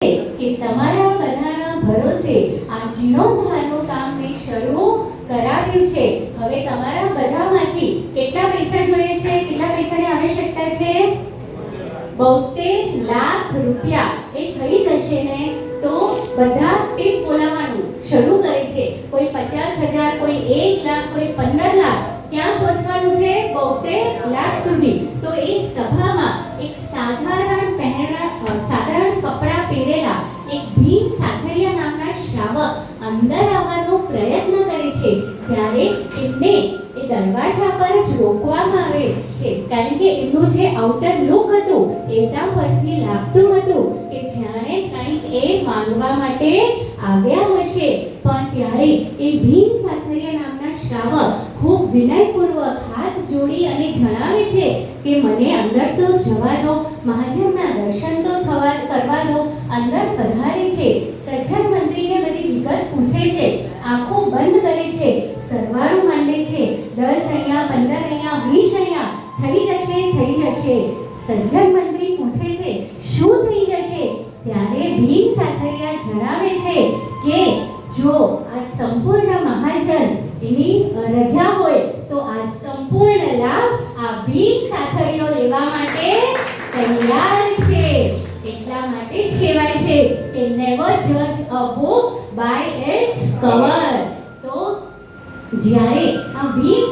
કે તમારા બધાના ભરોસે આ જીર્ણોદ્ધારનું કામ મેં શરૂ કરાવ્યું છે. હવે તમારા બધામાંથી કેટલા પૈસા જોઈએ છે? કેટલા પૈસાની આવશ્યકતા છે? 72 લાખ રૂપિયા. એ થઈ જશે ને તો બધા ટીપ બોલાવવાનું શરૂ કરે છે. કોઈ 50,000, કોઈ 1 લાખ, કોઈ 15 લાખ. ક્યાં પહોંચવાનું છે? 72 લાખ સુધી. તો એ સભામાં એક સાધારણ કપડાં પહેરેલા એક ભીમ સાખરિયા નામના શ્રાવક અંદર આવવાનો પ્રયત્ન કરે છે. ત્યારે એમને એ દરવાજા પર જ રોકવામાં આવે છે, કારણ કે એમનું જે આઉટર લુક હતું એમના પરથી લાગતું હતું કે જાણે કંઈક એ માંગવા માટે આવ્યા હશે. પણ ત્યારે એ ભીમ સાખરિયા નામના શ્રાવક ખૂબ વિનયપૂર્વક હાથ જોડી અને જણાવે છે કે મને અંદર તો જવા દો, મહાજનના દર્શન તો કરવા દો. અંદર પધારે છે, સજ્જન મંત્રીને બધી વિગત પૂછે છે, આંખો બંધ કરે છે, સરવાળું માંડે છે. 10 અહીંયા, 15 અહીંયા, 20 અહીંયા થઈ જશે. સજ્જન મંત્રી પૂછે છે શું થઈ જશે? ત્યારે ભીમ સાખરિયા જણાવે છે કે જો આ સંપૂર્ણ મહાજન એની રજા હોય તો આ સંપૂર્ણ લાભ આ ભીમ સાખરિયો લેવા માટે તૈયાર છે. એટલા માટે જ કહેવાય છે કે નેવર જજ a book by its cover. તો જ્યારે આ ભીમ